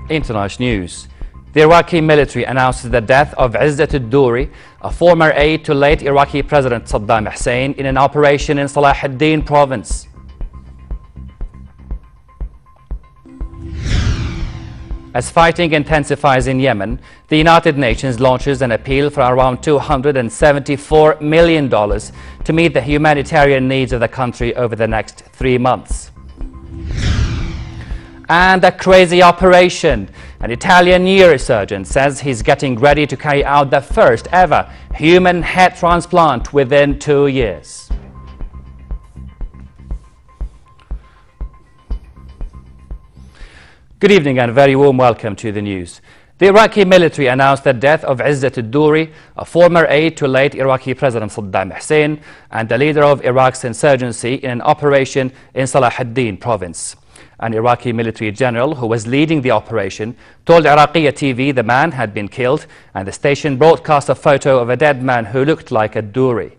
International news. The Iraqi military announced the death of Izzat al-Duri, a former aide to late Iraqi President Saddam Hussein, in an operation in Salah ad-Din province. As fighting intensifies in Yemen, the United Nations launches an appeal for around $274 million to meet the humanitarian needs of the country over the next 3 months. And a crazy operation. An Italian neurosurgeon says he's getting ready to carry out the first ever human head transplant within 2 years. Good evening and a very warm welcome to the news. The Iraqi military announced the death of Izzat al-Duri, a former aide to late Iraqi President Saddam Hussein and the leader of Iraq's insurgency, in an operation in Salah ad-Din province. An Iraqi military general who was leading the operation told Iraqiyya TV the man had been killed, and the station broadcast a photo of a dead man who looked like al-Duri.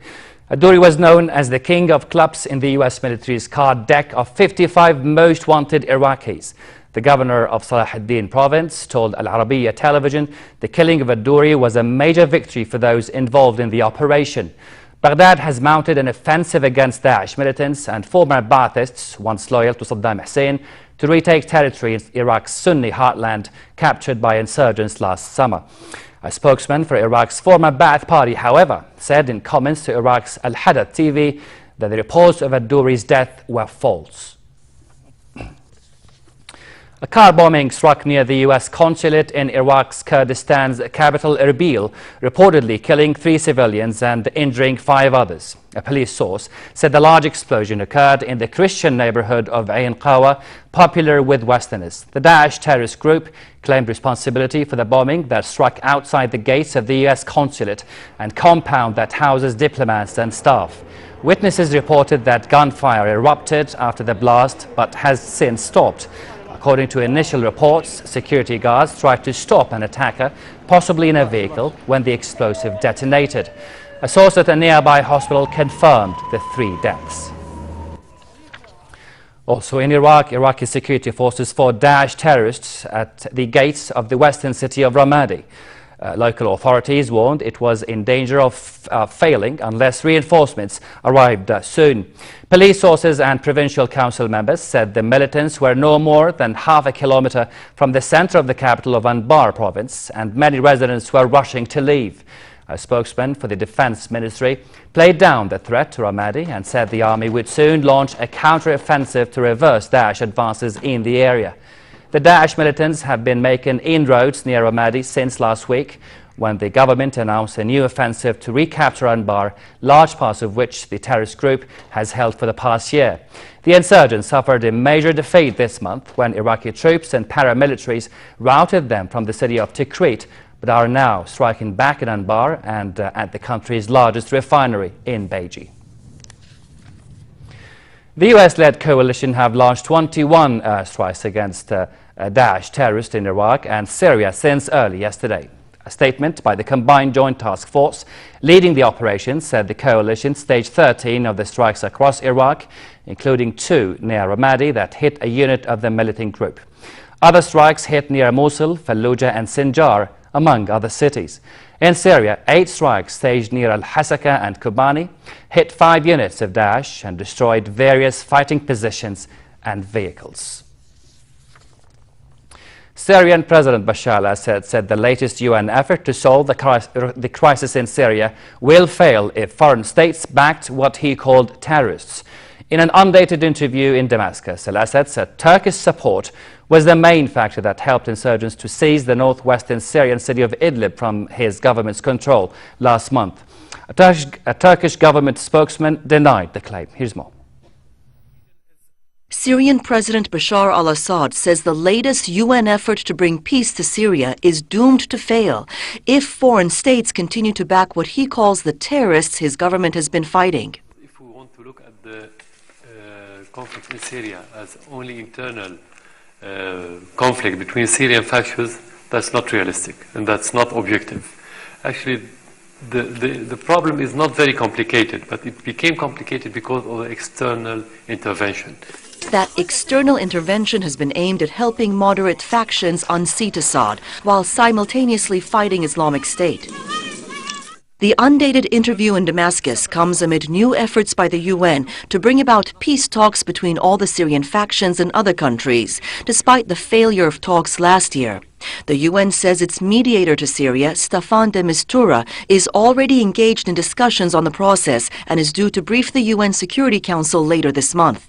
Al-Duri was known as the king of clubs in the US military's card deck of 55 most wanted Iraqis. The governor of Salah ad-Din province told Al-Arabiya television the killing of al-Duri was a major victory for those involved in the operation. Baghdad has mounted an offensive against Daesh militants and former Ba'athists, once loyal to Saddam Hussein, to retake territory in Iraq's Sunni heartland captured by insurgents last summer. A spokesman for Iraq's former Ba'ath party, however, said in comments to Iraq's Al-Hadath TV that the reports of al-Duri's death were false. A car bombing struck near the U.S. consulate in Iraq's Kurdistan's capital Erbil, reportedly killing 3 civilians and injuring 5 others. A police source said the large explosion occurred in the Christian neighborhood of Ain Qawa, popular with Westerners. The Daesh terrorist group claimed responsibility for the bombing that struck outside the gates of the U.S. consulate and compound that houses diplomats and staff. Witnesses reported that gunfire erupted after the blast, but has since stopped. According to initial reports, security guards tried to stop an attacker, possibly in a vehicle, when the explosive detonated. A source at a nearby hospital confirmed the 3 deaths. Also in Iraq, Iraqi security forces fought Daesh terrorists at the gates of the western city of Ramadi. Local authorities warned it was in danger of failing unless reinforcements arrived soon. Police sources and provincial council members said the militants were no more than half a kilometer from the center of the capital of Anbar province, and many residents were rushing to leave. A spokesman for the Defense Ministry played down the threat to Ramadi and said the army would soon launch a counter-offensive to reverse Daesh advances in the area. The Daesh militants have been making inroads near Ramadi since last week, when the government announced a new offensive to recapture Anbar, large parts of which the terrorist group has held for the past year. The insurgents suffered a major defeat this month when Iraqi troops and paramilitaries routed them from the city of Tikrit, but are now striking back in Anbar and at the country's largest refinery in Beiji. The US-led coalition have launched 21 airstrikes against Daesh terrorists in Iraq and Syria since early yesterday. A statement by the Combined Joint Task Force leading the operation said the coalition staged 13 of the strikes across Iraq, including 2 near Ramadi that hit a unit of the militant group. Other strikes hit near Mosul, Fallujah and Sinjar, among other cities. In Syria, 8 strikes staged near Al-Hasaka and Kobani hit 5 units of Daesh and destroyed various fighting positions and vehicles. Syrian President Bashar al-Assad said the latest UN effort to solve the crisis in Syria will fail if foreign states backed what he called terrorists. In an undated interview in Damascus, al-Assad said Turkish support was the main factor that helped insurgents to seize the northwestern Syrian city of Idlib from his government's control last month. A Turkish government spokesman denied the claim. Here's more. Syrian President Bashar al-Assad says the latest UN effort to bring peace to Syria is doomed to fail if foreign states continue to back what he calls the terrorists his government has been fighting. If we want to look at the conflict in Syria as only internal conflict between Syrian factions, that's not realistic and that's not objective. Actually, the problem is not very complicated, but it became complicated because of the external intervention. that external intervention has been aimed at helping moderate factions unseat Assad while simultaneously fighting Islamic State. The undated interview in Damascus comes amid new efforts by the UN to bring about peace talks between all the Syrian factions and other countries, despite the failure of talks last year. The UN says its mediator to Syria, Staffan de Mistura, is already engaged in discussions on the process and is due to brief the UN Security Council later this month.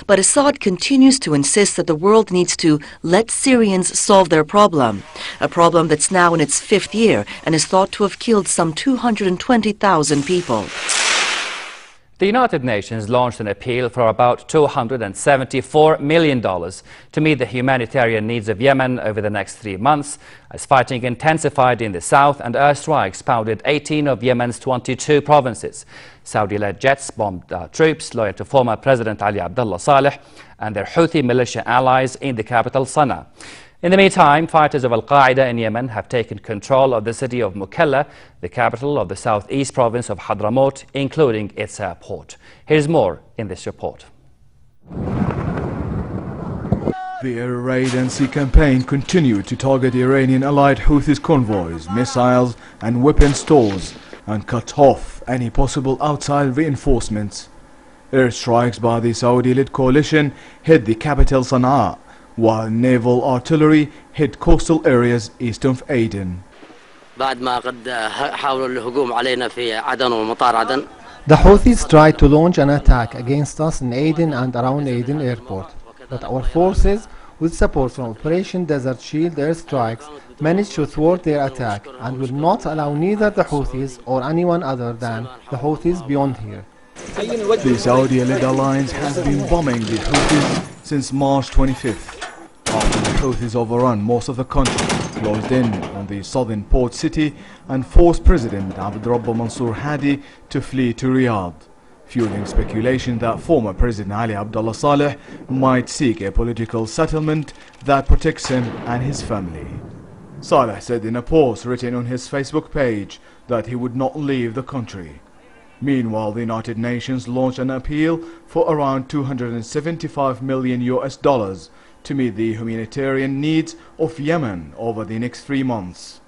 But Assad continues to insist that the world needs to let Syrians solve their problem, a problem that's now in its 5th year and is thought to have killed some 220,000 people. The United Nations launched an appeal for about $274 million to meet the humanitarian needs of Yemen over the next 3 months, as fighting intensified in the south and airstrikes pounded 18 of Yemen's 22 provinces. Saudi-led jets bombed troops loyal to former President Ali Abdullah Saleh and their Houthi militia allies in the capital Sana'a. In the meantime, fighters of Al-Qaeda in Yemen have taken control of the city of Mukalla, the capital of the southeast province of Hadramaut, including its airport. Here's more in this report. The air raid and sea campaign continued to target Iranian allied Houthis convoys, missiles and weapon stores and cut off any possible outside reinforcements. Airstrikes by the Saudi-led coalition hit the capital Sana'a, while naval artillery hit coastal areas east of Aden. The Houthis tried to launch an attack against us in Aden and around Aden airport, but our forces, with support from Operation Desert Shield airstrikes, managed to thwart their attack and will not allow neither the Houthis or anyone other than the Houthis beyond here. The Saudi-led alliance has been bombing the Houthis since March 25th. After the Houthis overrun most of the country, closed in on the southern port city and forced President Abd Mansur Hadi to flee to Riyadh, fueling speculation that former President Ali Abdullah Saleh might seek a political settlement that protects him and his family. Saleh said in a post written on his Facebook page that he would not leave the country. Meanwhile, the United Nations launched an appeal for around $275 million to meet the humanitarian needs of Yemen over the next 3 months.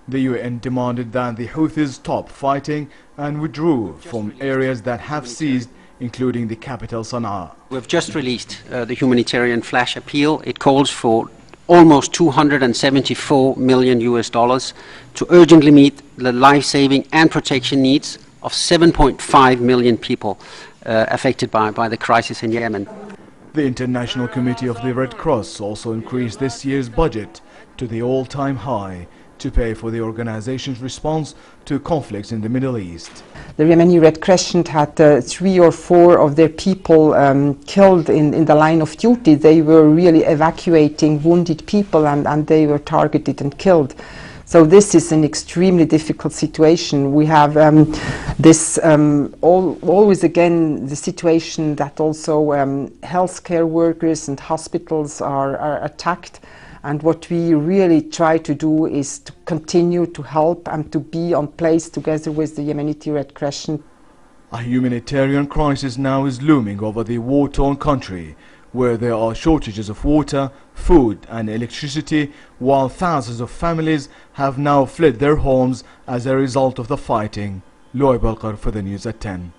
The UN demanded that the Houthis stop fighting and withdrew from areas that have seized, including the capital Sana'a. We've just released the humanitarian flash appeal. It calls for almost $274 million to urgently meet the life-saving and protection needs of 7.5 million people affected by the crisis in Yemen. The International Committee of the Red Cross also increased this year's budget to the all-time high to pay for the organization's response to conflicts in the Middle East. The Yemeni Red Crescent had 3 or 4 of their people killed in the line of duty. They were really evacuating wounded people and they were targeted and killed. So this is an extremely difficult situation. We have always again the situation that also healthcare workers and hospitals are attacked. And what we really try to do is to continue to help and to be on place together with the Yemeni Red Crescent. A humanitarian crisis now is looming over the war-torn country, where there are shortages of water, food and electricity, while thousands of families have now fled their homes as a result of the fighting. Loy Balkar for the news at 10.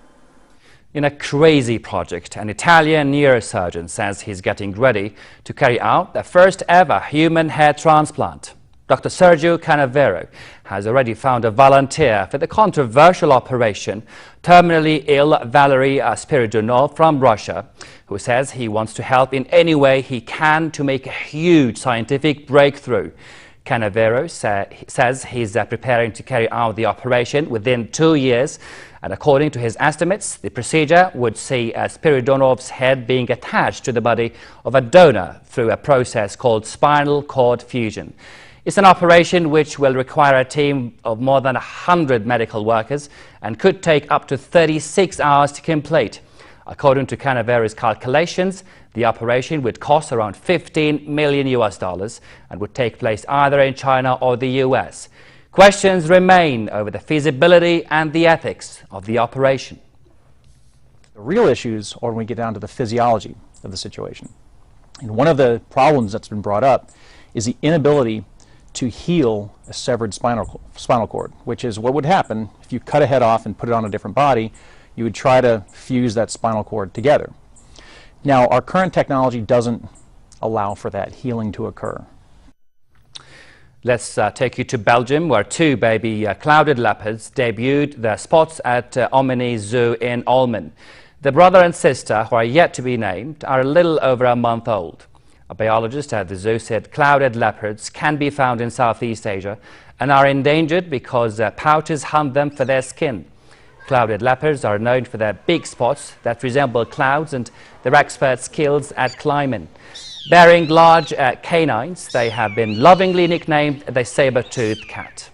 In a crazy project, an Italian neurosurgeon says he's getting ready to carry out the first ever human hair transplant. Dr. Sergio Canavero has already found a volunteer for the controversial operation. Terminally ill Valery Spiridonov from Russia, who says he wants to help in any way he can to make a huge scientific breakthrough. Canavero says he's preparing to carry out the operation within 2 years, and according to his estimates, the procedure would see Spiridonov's head being attached to the body of a donor through a process called spinal cord fusion. It's an operation which will require a team of more than 100 medical workers and could take up to 36 hours to complete. According to Canavero's calculations, the operation would cost around $15 million and would take place either in China or the US. Questions remain over the feasibility and the ethics of the operation. The real issues are when we get down to the physiology. of the situation. And one of the problems that's been brought up is the inability to heal a severed spinal cord, which is what would happen if you cut a head off and put it on a different body. You would try to fuse that spinal cord together. Now, our current technology doesn't allow for that healing to occur. Let's take you to Belgium, where two baby clouded leopards debuted their spots at Omni Zoo in Ulm. The brother and sister, who are yet to be named, are a little over a month old. A biologist at the zoo said clouded leopards can be found in Southeast Asia and are endangered because poachers hunt them for their skin. Clouded leopards are known for their big spots that resemble clouds and their expert skills at climbing. Bearing large canines, they have been lovingly nicknamed the saber-toothed cat.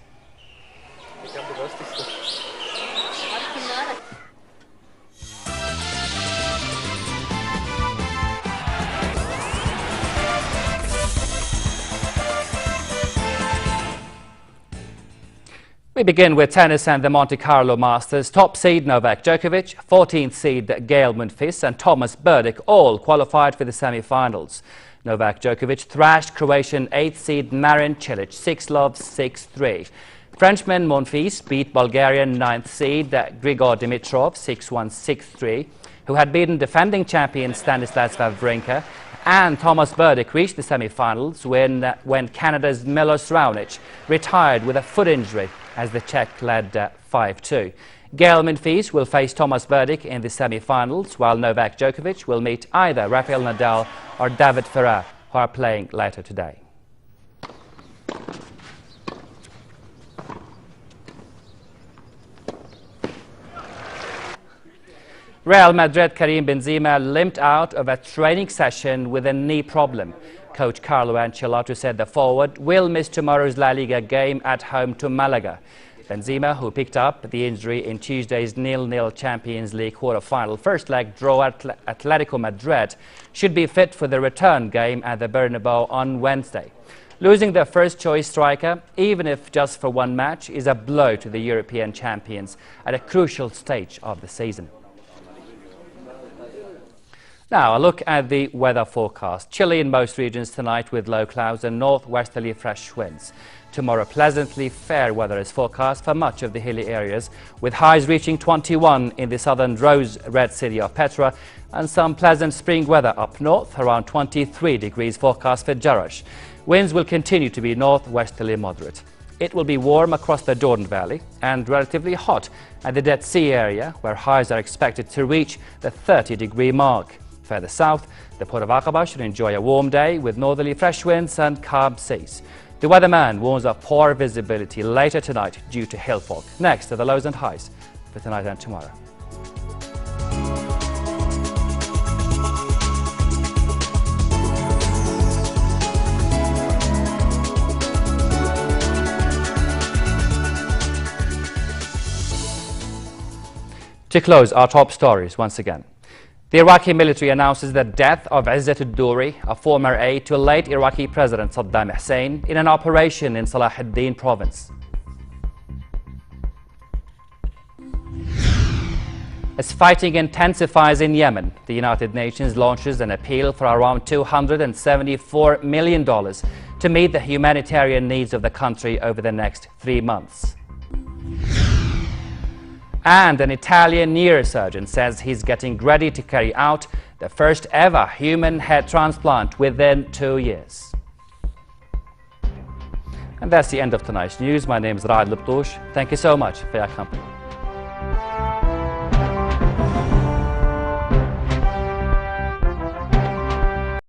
We begin with tennis and the Monte Carlo Masters. Top seed Novak Djokovic, 14th seed Gael Monfils and Thomas Berdych all qualified for the semi-finals. Novak Djokovic thrashed Croatian 8th seed Marin Cilic 6-love, 6-3. Frenchman Monfils beat Bulgarian 9th seed Grigor Dimitrov 6-1, 6-3, who had beaten defending champion Stanislas Wawrinka. And Thomas Berdych reached the semi-finals when Canada's Milos Raonic retired with a foot injury as the Czech led 5-2. Gael Monfils will face Thomas Berdych in the semi-finals, while Novak Djokovic will meet either Rafael Nadal or David Ferrer, who are playing later today. Real Madrid Karim Benzema limped out of a training session with a knee problem. Coach Carlo Ancelotti said the forward will miss tomorrow's La Liga game at home to Malaga. Benzema, who picked up the injury in Tuesday's 0-0 Champions League quarter-final first leg draw at Atletico Madrid, should be fit for the return game at the Bernabeu on Wednesday. Losing their first-choice striker, even if just for one match, is a blow to the European champions at a crucial stage of the season. Now, a look at the weather forecast. Chilly in most regions tonight with low clouds and northwesterly fresh winds. Tomorrow, pleasantly fair weather is forecast for much of the hilly areas, with highs reaching 21 in the southern rose-red city of Petra and some pleasant spring weather up north, around 23 degrees forecast for Jerash. Winds will continue to be northwesterly moderate. It will be warm across the Jordan Valley and relatively hot at the Dead Sea area, where highs are expected to reach the 30-degree mark. Further south, the Port of Aqaba should enjoy a warm day with northerly fresh winds and calm seas. The weatherman warns of poor visibility later tonight due to hill fog. Next are the lows and highs for tonight and tomorrow. To close our top stories once again. The Iraqi military announces the death of Izzat al-Duri, a former aide to late Iraqi President Saddam Hussein, in an operation in Salah ad-Din province. As fighting intensifies in Yemen, the United Nations launches an appeal for around $274 million to meet the humanitarian needs of the country over the next 3 months. And an Italian neurosurgeon says he's getting ready to carry out the first ever human head transplant within 2 years. And that's the end of tonight's news. My name is Raad Liptoush. Thank you so much for your company.